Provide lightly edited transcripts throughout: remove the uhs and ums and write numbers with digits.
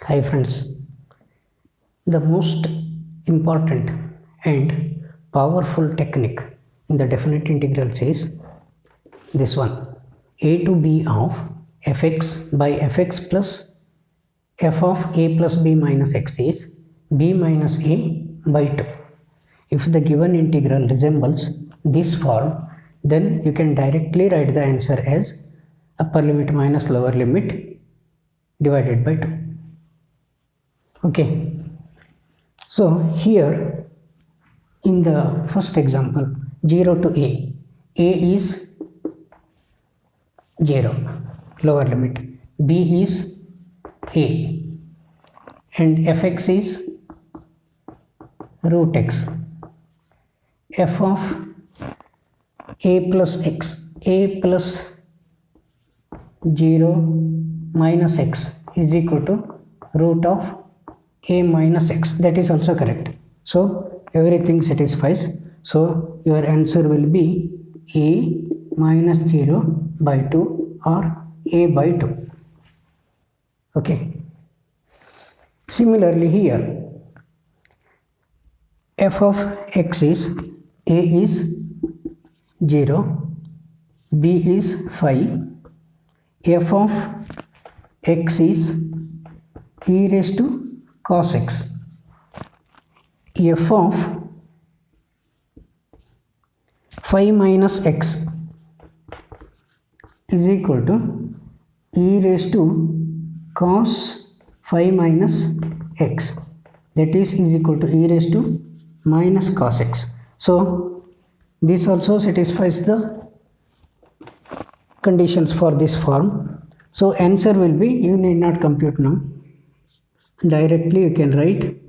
Hi friends, the most important and powerful technique in the definite integrals is this one, a to b of fx by fx plus f of a plus b minus x is b minus a by 2. If the given integral resembles this form, then you can directly write the answer as upper limit minus lower limit divided by 2. Okay, so here in the first example, 0 to a is 0, lower limit, b is a, and fx is root x, f of a plus x, a plus 0 minus x is equal to root of a minus x. That is also correct. So everything satisfies. So your answer will be a minus 0 by 2 or a by 2. Okay. Similarly here, f of x is a is 0, b is 5, f of x is e raised to cos x, f of 5 minus x is equal to e raised to cos 5 minus x, that is equal to e raised to minus cos x. So this also satisfies the conditions for this form. So answer will be, you need not compute now, directly you can write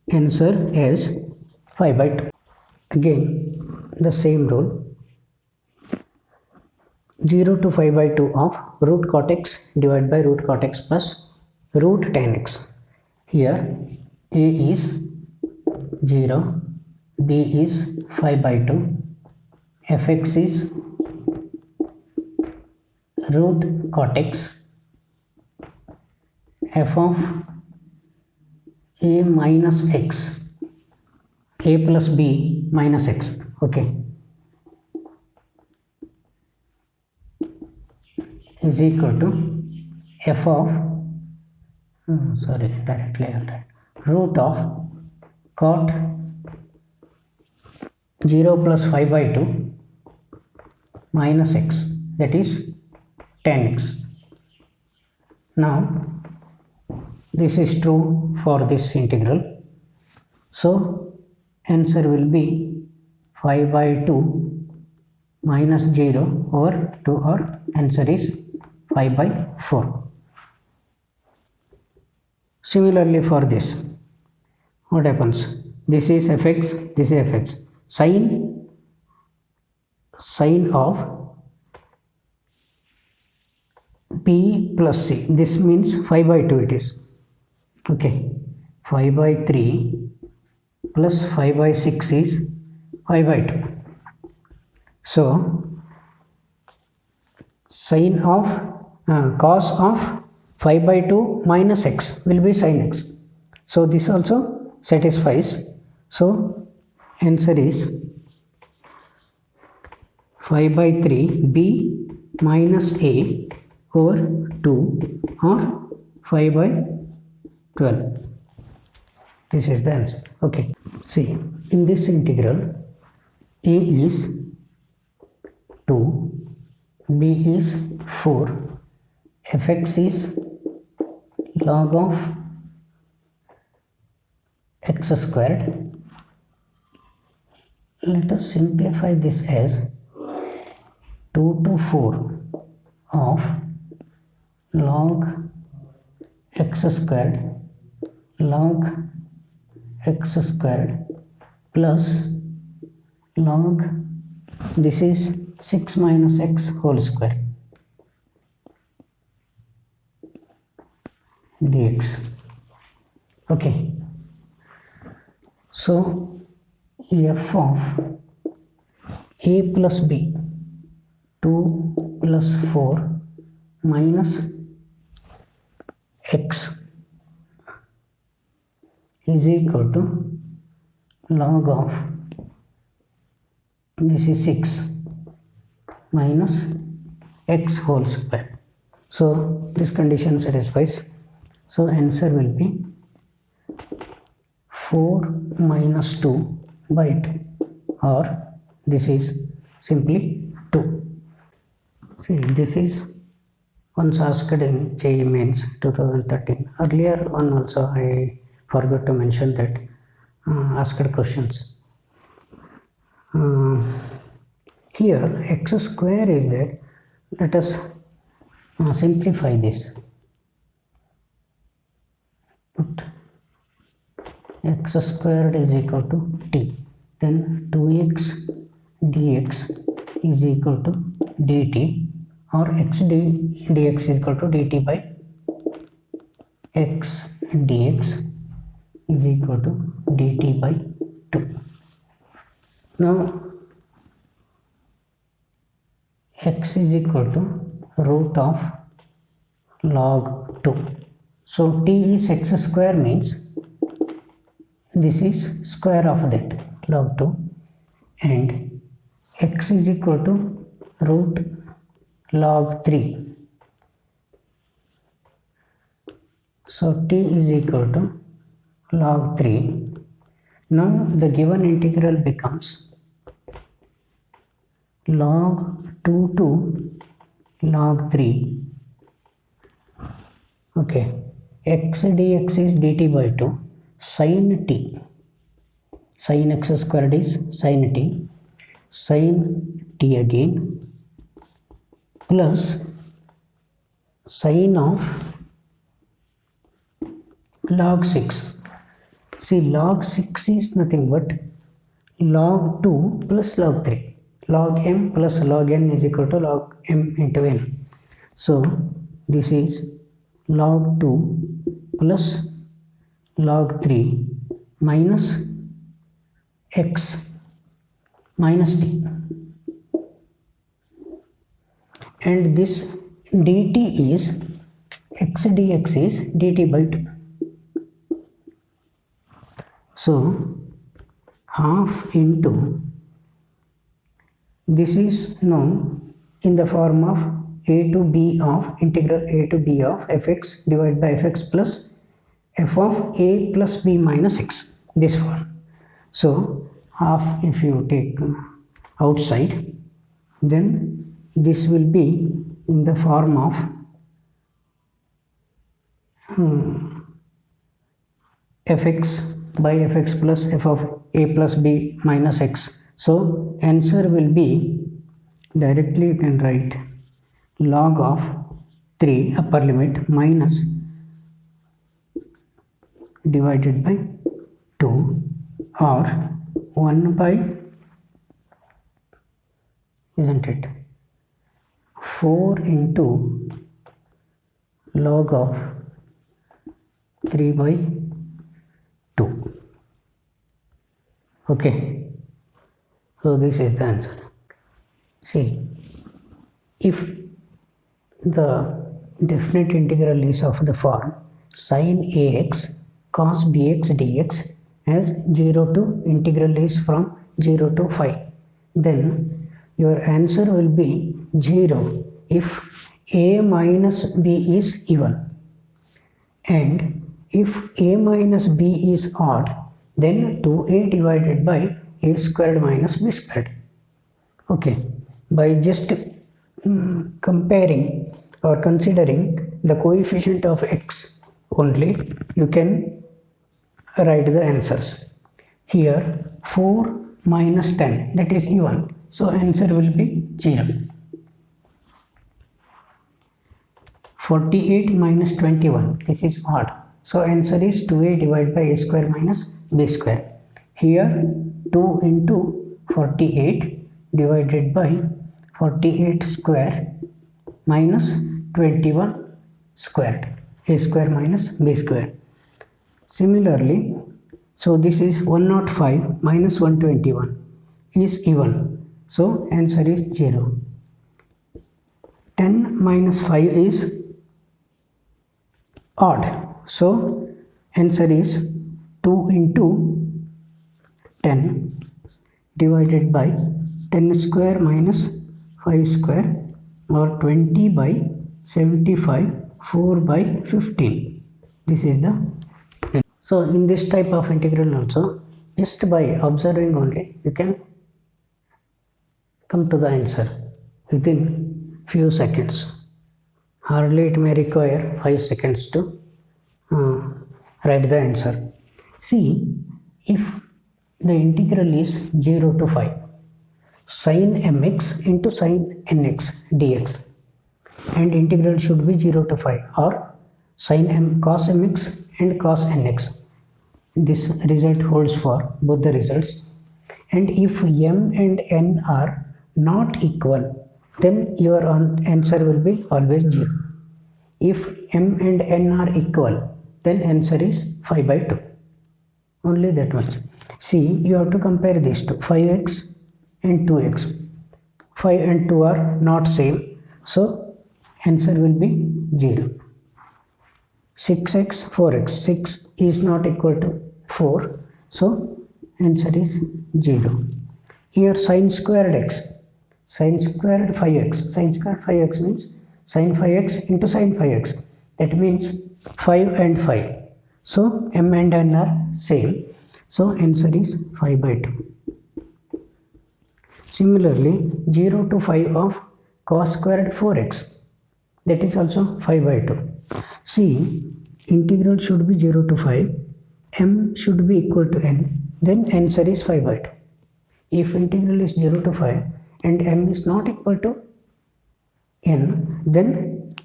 answer as 5 by 2. Again the same rule, 0 to 5 by 2 of root cot x divided by root cot x plus root tan x. Here a is 0, b is 5 by 2, fx is root cot x, f of a minus x, a plus b minus x. Okay, is equal to f of directly I'll write root of cot 0 plus 5 by 2 minus x, that is tan x. Now this is true for this integral, so answer will be 5 by 2 minus 0 over 2, or answer is 5 by 4. Similarly for this, what happens? This is fx, this is fx. Sine of b plus c, this means 5 by 2 it is. Okay, 5 by 3 plus 5 by 6 is 5 by 2. So sine of cos of 5 by 2 minus x will be sin x. So this also satisfies. So answer is 5 by 3 b minus a over 2 or 5 by 12. This is the answer. Okay, see, in this integral a is 2, b is 4, fx is log of x squared. Let us simplify this as 2 to 4 of log x squared log x squared plus log, this is 6 minus x whole square dx. Okay, so f of a plus b, 2 plus 4 minus x is equal to log of, this is 6 minus x whole square. So this condition satisfies. So answer will be 4 minus 2 by 2, or this is simply 2. See, this is once asked in JEE Mains 2013. Earlier one also I forgot to mention that asked questions. Here x square is there. Let us simplify this. Put x squared is equal to t. Then 2x dx is equal to dt, or x dx is equal to dt by x dx is equal to dt by 2. Now x is equal to root of log 2. So t is x square, means this is square of that log 2, and x is equal to root log 3. So t is equal to log 3. Now the given integral becomes log 2 to log 3. Okay, x dx is dt by 2, sin t, sin x squared is sin t again, plus sin of log 6. See, log 6 is nothing but log 2 plus log 3. Log m plus log n is equal to log m into n. So this is log 2 plus log 3 minus x minus t, and this dt is x dx is dt by 2. So half into, this is known in the form of a to b of integral a to b of fx divided by fx plus f of a plus b minus x, this form. So half if you take outside, then this will be in the form of fx by fx plus f of a plus b minus x. So answer will be, directly you can write log of 3 upper limit minus divided by 2, or 1 by, isn't it, 4 into log of 3 by 2. Okay, so this is the answer. See, if the definite integral is of the form sin ax cos bx dx as 0 to integral is from 0 to 5, then your answer will be 0 if a minus b is even, and if a minus b is odd, then 2a divided by a squared minus b squared. Okay, by just comparing or considering the coefficient of x only, you can write the answers. Here 4 minus 10, that is even, so answer will be 0. 48 minus 21, this is odd, so answer is 2a divided by a square minus b square. Here 2 into 48 divided by 48 square minus 21 squared, a square minus b square. Similarly, so this is 105 minus 121 is even, so answer is 0. 10 minus 5 is odd, so answer is 2 into 10 divided by 10 square minus 5 square, or 20 by 75, 4 by 15. This is the. So in this type of integral also, just by observing only you can come to the answer within few seconds. Hardly it may require 5 seconds to write the answer. See, if the integral is 0 to 5, sin mx into sin nx dx, and integral should be 0 to 5, or sin m cos mx and cos nx. This result holds for both the results. And if m and n are not equal, then your answer will be always 0. If m and n are equal, then answer is 5 by 2. Only that much. See, you have to compare these two, 5x and 2x. 5 and 2 are not same, so answer will be 0. 6x, 4x. 6 is not equal to 4, so answer is 0. Here sin squared x, sin squared 5x. Sin squared 5x means sin 5x into sin 5x. That means 5 and 5. So m and n are same. So answer is 5 by 2. Similarly, 0 to 5 of cos squared 4x. That is also 5 by 2. See, integral should be 0 to 5. M should be equal to n. Then answer is 5 by 2. If integral is 0 to 5 and m is not equal to n, then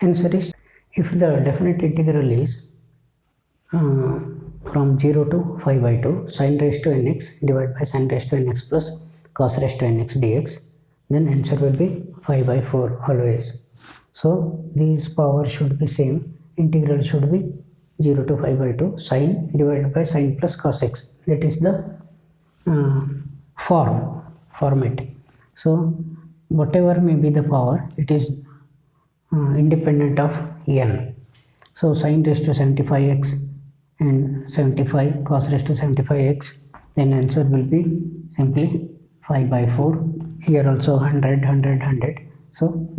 answer is, if the definite integral is from 0 to 5 by 2, sin raised to nx divided by sin raised to nx plus cos raised to nx dx, then answer will be 5 by 4 always. So these powers should be same. Integral should be 0 to 5 by 2, sin divided by sin plus cos x. That is the format. So whatever may be the power, it is independent of n. So sin raised to 75x and 75 cos raised to 75x, then answer will be simply 5 by 4. Here also 100, 100, 100. So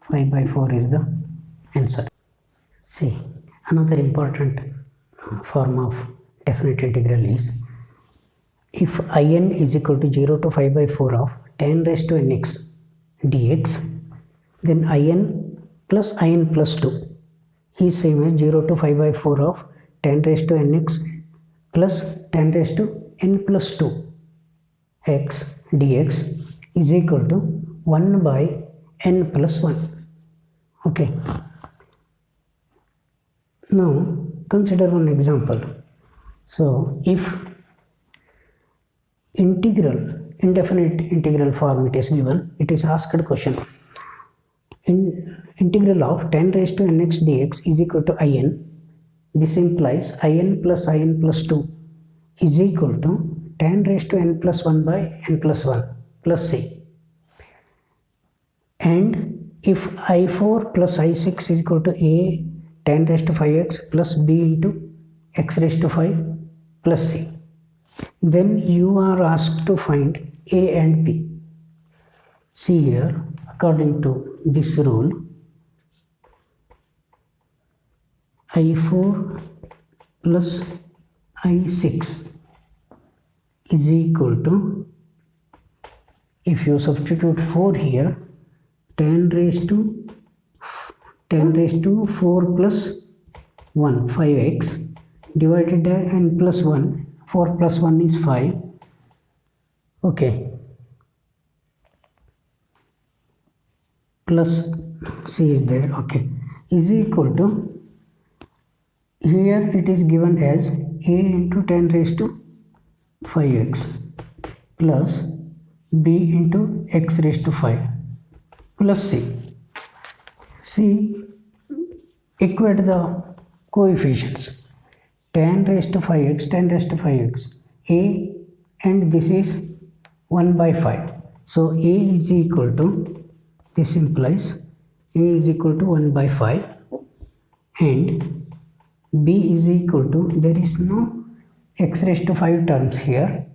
5 by 4 is the answer. See, another important form of definite integral is, if in is equal to 0 to 5 by 4 of tan raised to nx dx, then in plus 2 is same as 0 to 5 by 4 of tan raised to nx plus tan raised to n plus 2 x dx is equal to 1 by n plus 1. Okay. Now consider one example. So if integral, indefinite integral form it is given, it is asked question, integral of tan raised to nx dx is equal to in. This implies in plus 2 is equal to tan raised to n plus 1 by n plus 1 plus c. And if I4 plus I6 is equal to a tan raised to 5x plus b into x raised to 5 plus c, then you are asked to find a and b. See here, according to this rule, I4 plus I6 is equal to, if you substitute 4 here, 10 raised to 4 plus 1, 5x divided by n plus 1, 4 plus 1 is 5. Okay. Plus c is there. Okay. Is equal to, here it is given as a into 10 raised to 5x plus b into x raised to 5 plus c. See, equate the coefficients. 10 raised to 5x, 10 raised to 5x, a, and this is 1 by 5. So a is equal to, this implies a is equal to 1 by 5, and b is equal to, there is no x raised to 5 terms here.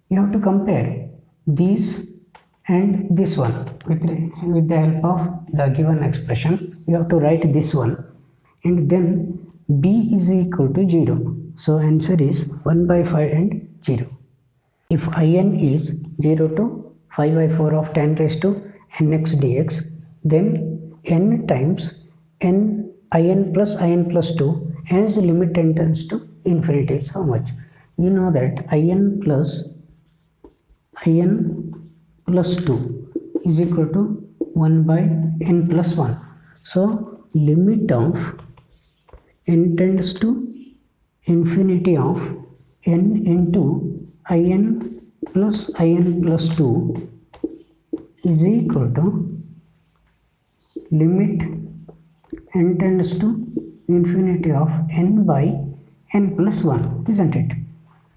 You have to compare these and this one with the help of the given expression. You have to write this one, and then b is equal to 0. So answer is 1 by 5 and 0. If in is 0 to 5 by 4 of 10 raised to nx dx, then n times in plus 2 as limit n tends to infinity is how much? We know that in plus 2 is equal to 1 by n plus 1. So limit of n tends to infinity of n into in plus 2 is equal to limit n tends to infinity of n by n plus 1, isn't it?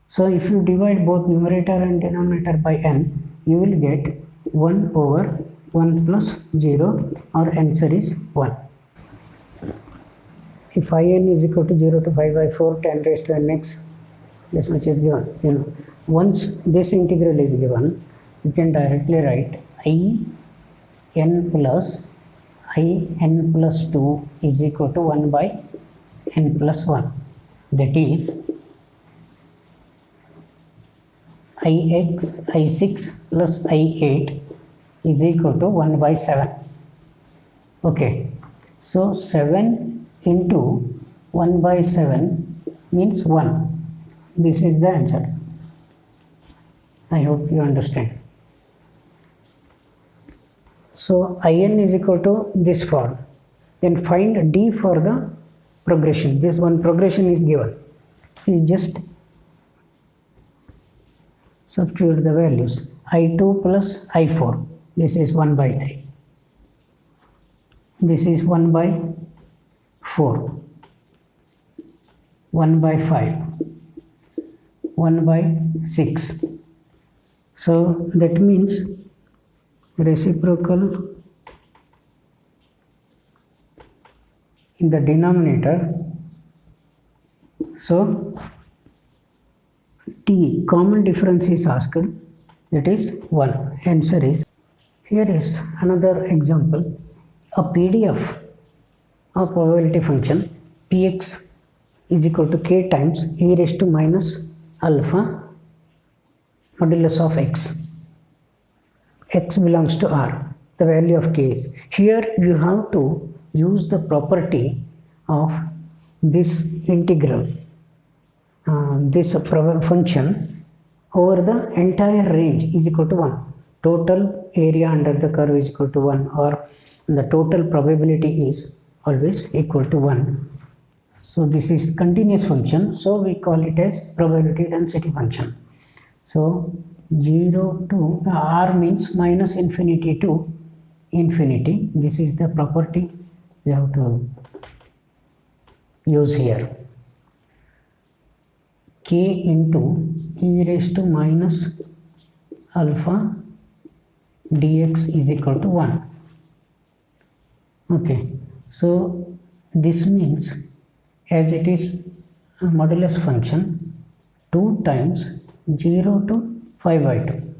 So if you divide both numerator and denominator by n, you will get 1 over 1 plus 0, or answer is 1. If in is equal to 0 to 5 by 4 10 raised to nx, this much is given. Once this integral is given, you can directly write in plus 2 is equal to 1 by n plus 1. That is I6 plus I8 is equal to 1 by 7. Okay, so 7 into 1 by 7 means 1. This is the answer. I hope you understand. So in is equal to this form. Then find d for the progression. This one progression is given. See, just substitute the values. I2 plus I4. This is 1 by 3. This is 1 by 4. 1 by 5. 1 by 6. So that means reciprocal in the denominator. So t, common difference is asked, that is 1. Answer is, here is another example, a PDF of probability function px is equal to k times e raised to minus alpha modulus of x. X belongs to R, the value of k is. Here you have to use the property of this integral, this function over the entire range is equal to 1. Total area under the curve is equal to 1, or the total probability is always equal to 1. So this is continuous function, so we call it as probability density function. So 0 to r means minus infinity to infinity. This is the property we have to use here. K into e raised to minus alpha dx is equal to 1. Okay, so this means, as it is a modulus function, 2 times 0 to 5 by 2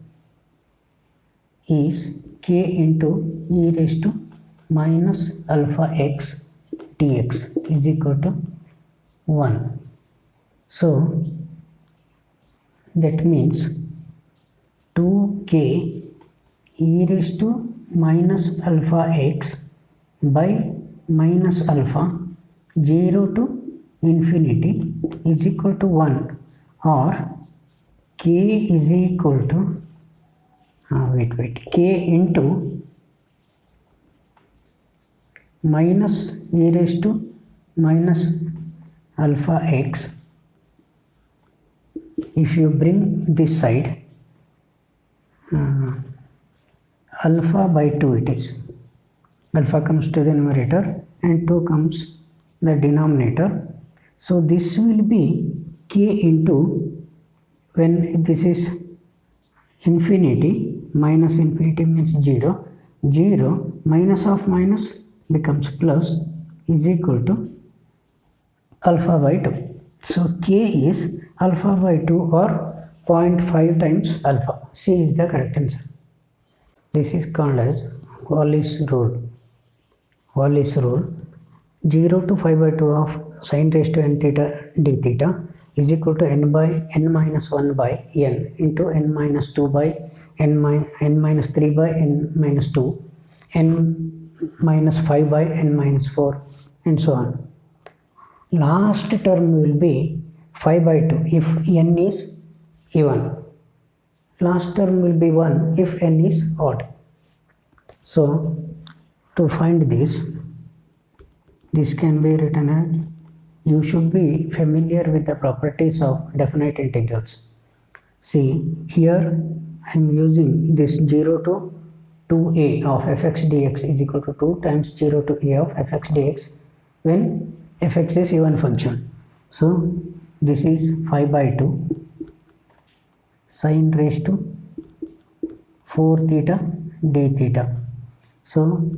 is k into e raised to minus alpha x dx is equal to 1. So that means 2k e raised to minus alpha x by minus alpha 0 to infinity is equal to 1, or k is equal to k into minus e raised to minus alpha x. If you bring this side, alpha by 2 it is. Alpha comes to the numerator and 2 comes the denominator. So this will be k into, when this is infinity, minus infinity means 0, 0 minus of minus becomes plus is equal to alpha by 2. So k is alpha by 2 or 0.5 times alpha. C is the correct answer. This is called as Wallis rule. Wallis rule. 0 to 5 by 2 of sin raised to n theta d theta is equal to n by n minus 1 by n into n minus 2 by n minus 3 by n minus 2, n minus 5 by n minus 4, and so on. Last term will be 5 by 2 if n is even. Last term will be 1 if n is odd. So to find this can be written as, you should be familiar with the properties of definite integrals. See, here I am using this 0 to 2a of fx dx is equal to 2 times 0 to a of fx dx when fx is even function. So this is 5 by 2 sin raised to 4 theta d theta. So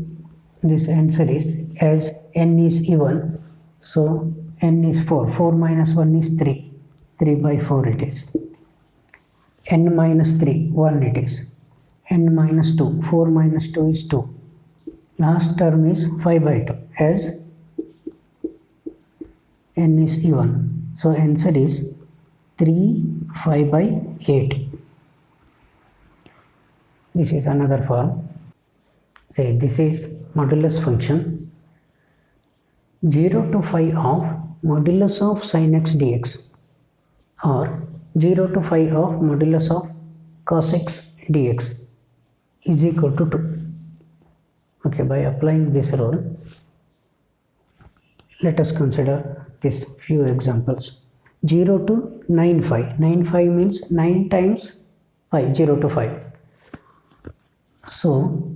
this answer is, as n is even, so n is 4, 4 minus 1 is 3, 3 by 4 it is, n minus 3, 1 it is, n minus 2, 4 minus 2 is 2, last term is 5 by 2 as n is even. So answer is 3, 5 by 8. This is another form. Say this is modulus function. 0 to 5 of modulus of sin x dx or 0 to 5 of modulus of cos x dx is equal to 2. Okay, by applying this rule, let us consider this few examples. 0 to 9 5. 9 5 means 9 times 5, 0 to 5. So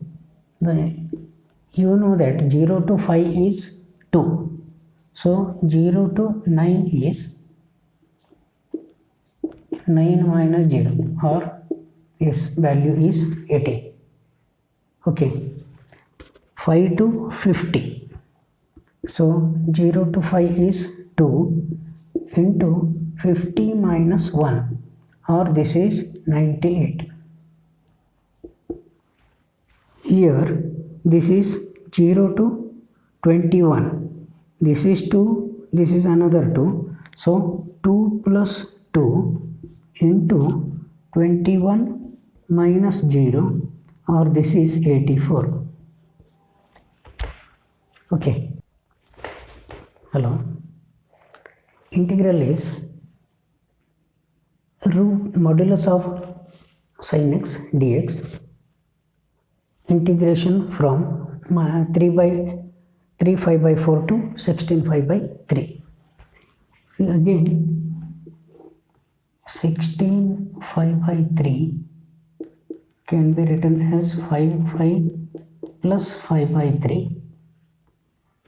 you know that 0 to 5 is 2. So 0 to 9 is 9 minus 0, or this value is 18. Okay. 5 to 50. So 0 to 5 is 2 into 50 minus 1, or this is 98. Here this is 0 to 21. This is 2, this is another 2. So 2 plus 2 into 21 minus 0, or this is 84. Okay. Hello. Integral is root modulus of sin x dx, integration from 3 5 by 4 to 16 5 by 3. See again, 16 5 by 3 can be written as 5 5 plus 5 by 3.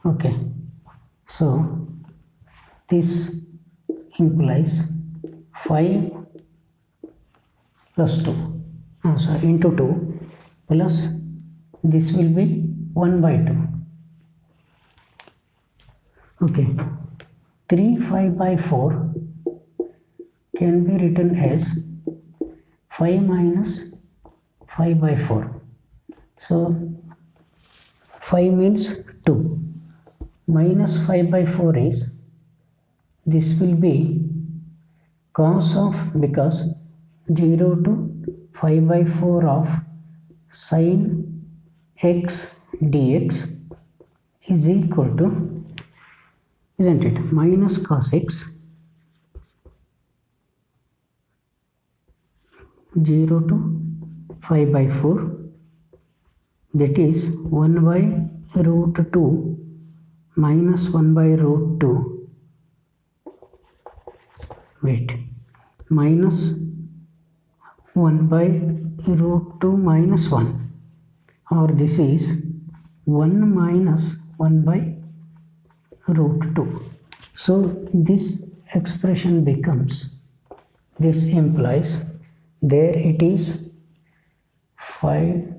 Okay, so this implies 5 plus 2 into 2 plus this will be 1 by 2. Okay, 3 5 by 4 can be written as 5 minus 5 by 4. So 5 means 2, minus 5 by 4 is, this will be cos of, because 0 to 5 by 4 of sin x dx is equal to, isn't it, minus cos x 0 to 5 by 4, that is 1 by root 2 minus 1 by root 2, wait, minus 1 by root 2 minus 1, or this is 1 minus 1 by root 2. So this expression becomes, this implies, there it is 5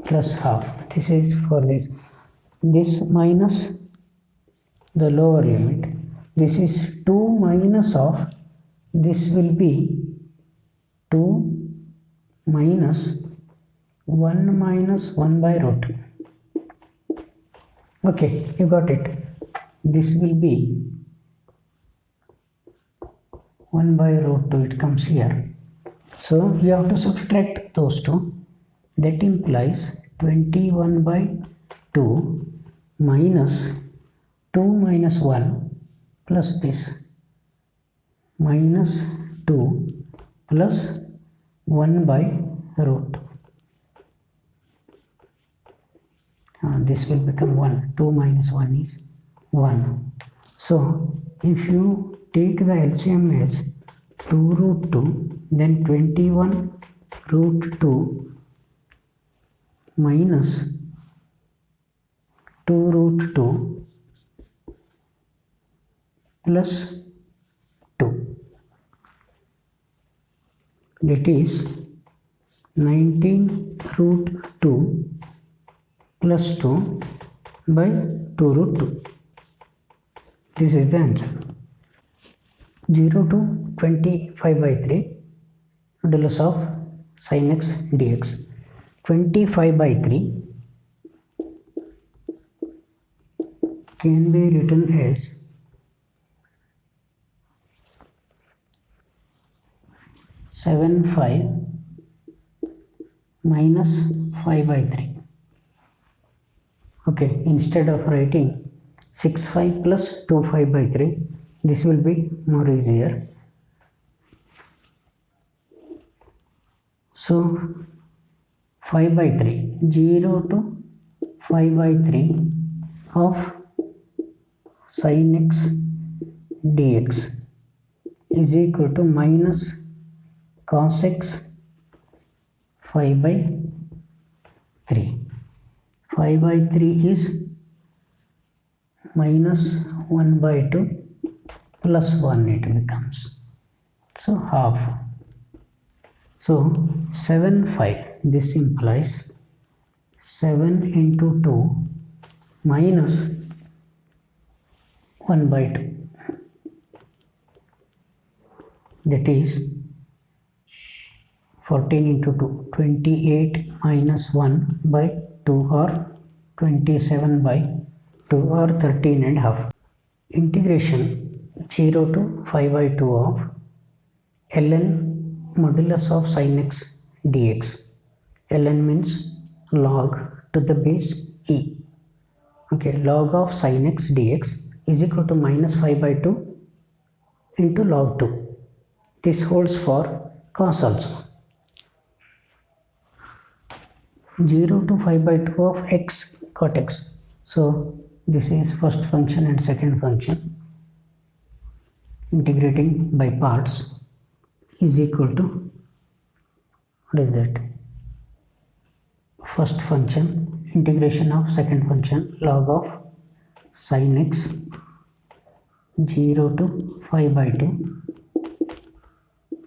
plus half, this is for this minus the lower limit. This is 2 minus of, this will be 2 minus 1 minus 1 by root 2. Okay, you got it. This will be 1 by root 2, it comes here. So you have to subtract those two. That implies 21 by 2 minus 2 minus 1 plus this minus 2 plus 1 by root. This will become 1. 2 minus 1 is 1. So if you take the LCM as 2 root 2, then 21 root 2 minus 2 root 2 plus 2. That is 19 root 2 plus 2 by 2 root 2. This is the answer. 0 to 25 by 3 modulus of sin x dx. 25 by 3 can be written as 7/5 minus 5 by 3. Okay, instead of writing 6/5 plus 2/5 by 3, this will be more easier. So 5 by 3, 0 to 5 by 3 of sin x dx is equal to minus cos x 5 by 3. 5 by 3 is minus 1 by 2 plus 1 it becomes. So half. So 7/5. This implies 7 into 2 minus 1 by 2. That is 14 into 2, 28 minus 1 by 2 or 27 by 2 or 13 and half. Integration 0 to 5 by 2 of ln modulus of sin x dx. ln means log to the base e. Okay, log of sin x dx is equal to minus 5 by 2 into log 2. This holds for cos also. 0 to 5 by 2 of x cot x. So this is first function and second function. Integrating by parts is equal to, what is that? First function integration of second function log of sin x 0 to 5 by 2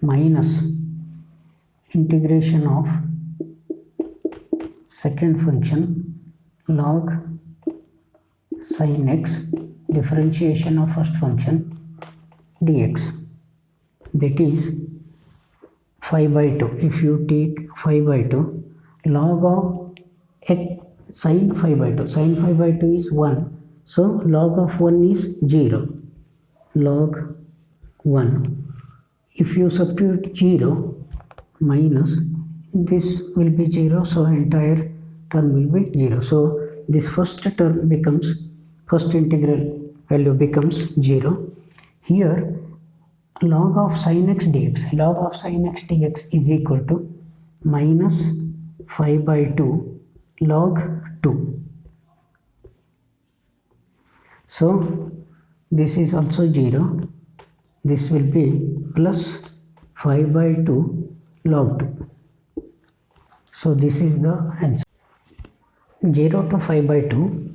minus integration of second function log sin x differentiation of first function dx. That is 5 by 2. If you take 5 by 2, log of x sin 5 by 2, sin 5 by 2 is 1. So log of 1 is 0. Log 1. If you substitute 0 minus, this will be 0, so entire term will be 0. So this first term becomes, first integral value becomes 0. Here log of sin x dx, log of sin x dx is equal to minus 5 by 2 log 2. So this is also 0. This will be plus 5 by 2 log 2. So this is the answer. 0 to 5 by 2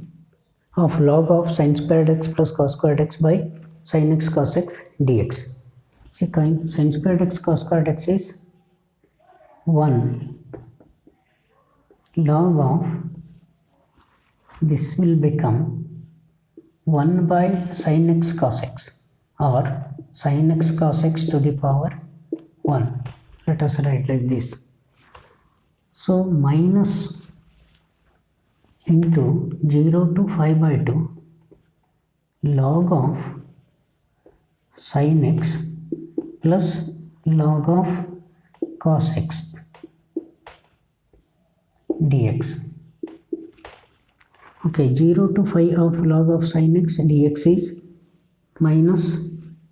of log of sin squared x plus cos squared x by sin x cos x dx. See, sin squared x cos squared x is 1 log of, this will become 1 by sin x cos x, or sin x cos x to the power 1. Let us write like this. So minus into 0 to 5 by 2 log of sin x plus log of cos x dx. Okay, 0 to 5 of log of sin x dx is minus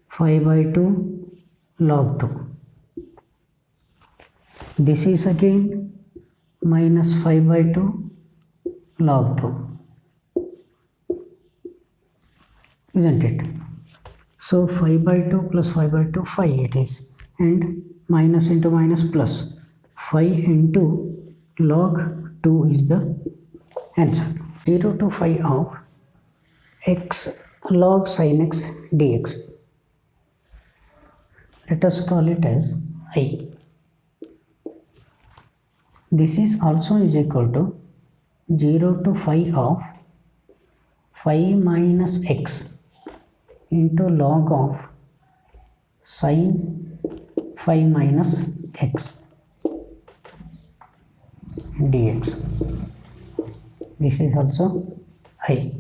5 by 2 log 2. This is again minus 5 by 2 log 2, isn't it? So 5 by 2 plus 5 by 2, 5 it is, and minus into minus plus 5 into log 2 is the answer. 0 to 5 of x log sin x dx. Let us call it as I. This is also is equal to 0 to 5 of 5 minus x into log of sin 5 minus x dx. This is also I,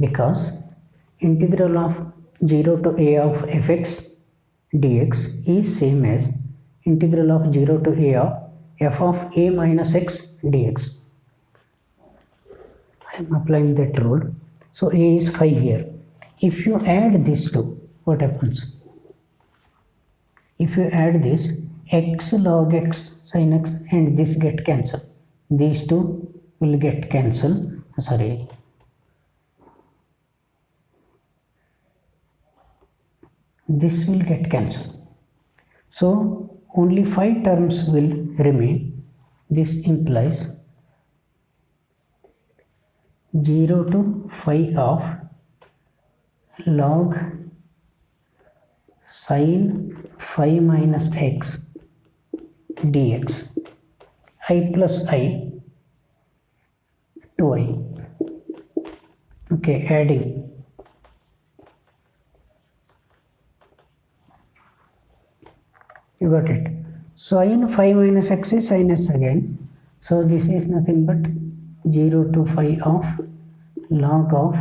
because integral of 0 to a of fx dx is same as integral of 0 to a of f of a minus x dx. I am applying that rule. So a is 5 here. If you add these two, what happens? If you add this, x log x sin x and this get cancelled. These two will get cancelled. Sorry. This will get cancelled. So only 5 terms will remain. This implies 0 to 5 of log sin 5 minus x dx. I plus I to I. Okay, adding. You got it. Sin 5 minus x is sin s again. So this is nothing but 0 to 5 of log of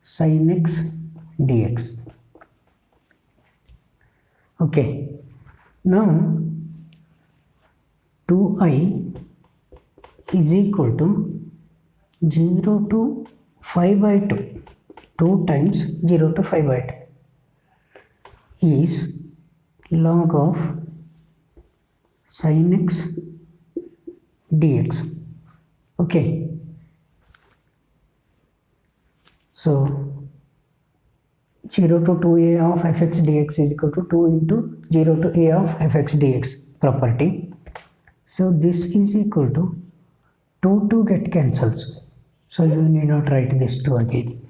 sin x dx. Okay. Now 2i is equal to 0 to 5 by 2. 2 times 0 to 5 by 2 is log of sin x dx. Okay, so 0 to 2a of fx dx is equal to 2 into 0 to a of fx dx property. So this is equal to 2 get cancels, so you need not write this 2 again.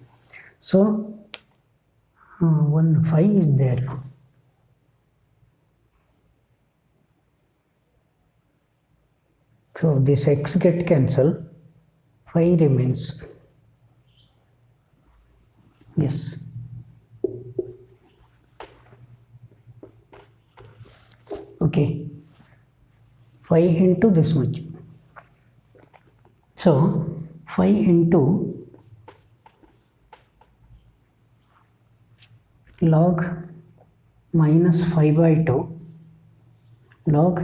So 1 5 is there. So this x get cancelled, 5 remains. Yes. Okay. 5 into this much. So 5 into log minus 5 by 2 log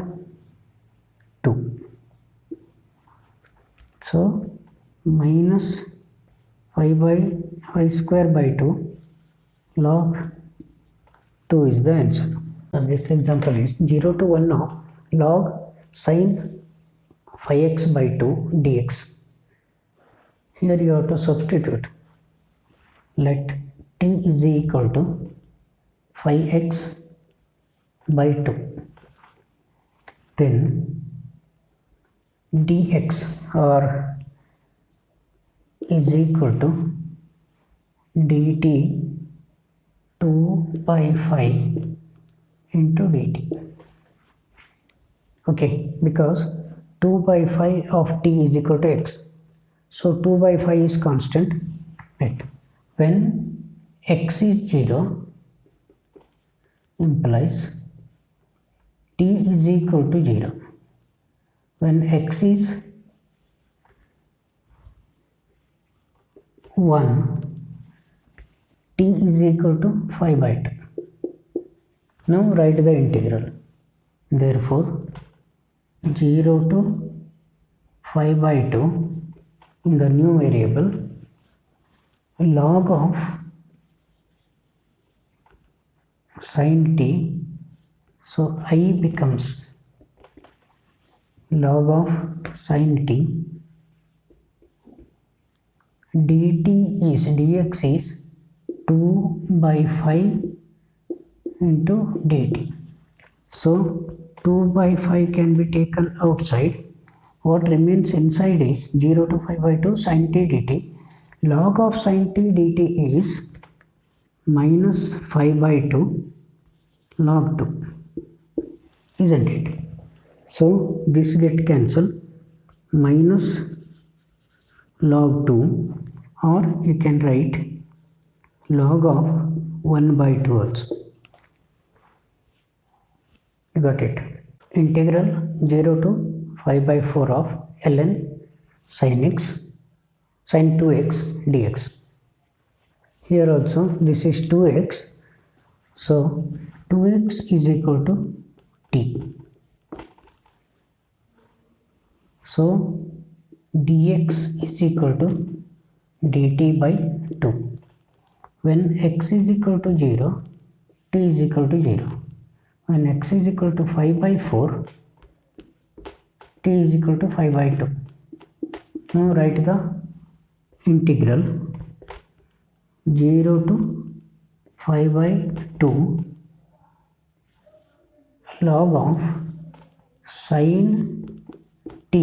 2. So minus 5 by 5 square by 2 log 2 is the answer. So this example is 0 to 1 of log sin 5x by 2 dx. Here you have to substitute. Let t is equal to 5x by 2. Then dx or is equal to dt 2 by 5 into dt. Okay, because 2 by 5 of t is equal to x. So 2 by 5 is constant. Right. When x is 0 implies t is equal to 0. When x is 1, t is equal to 5 by 2. Now write the integral. Therefore 0 to 5 by 2 in the new variable log of sin t. So I becomes log of sin t. dt is dx is 2 by 5 into dt. So 2 by 5 can be taken outside. What remains inside is 0 to 5 by 2 sin t dt. Log of sin t dt is minus 5 by 2 log 2, isn't it? So this get cancelled, minus log 2, or you can write log of 1 by 2 also. You got it? Integral 0 to 5 by 4 of ln sin 2x dx. Here also this is 2x, so 2x is equal to t. So dx is equal to dt by 2. When x is equal to 0, t is equal to 0. When x is equal to 5 by 4, t is equal to 5 by 2. Now write the integral 0 to 5 by 2 log of sin t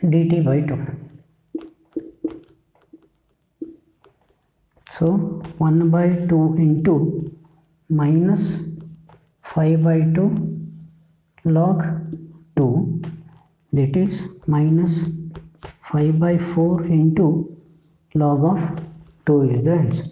dt by 2. So 1 by 2 into minus 5 by 2 log 2, that is minus 5 by 4 into log of 2 is the answer.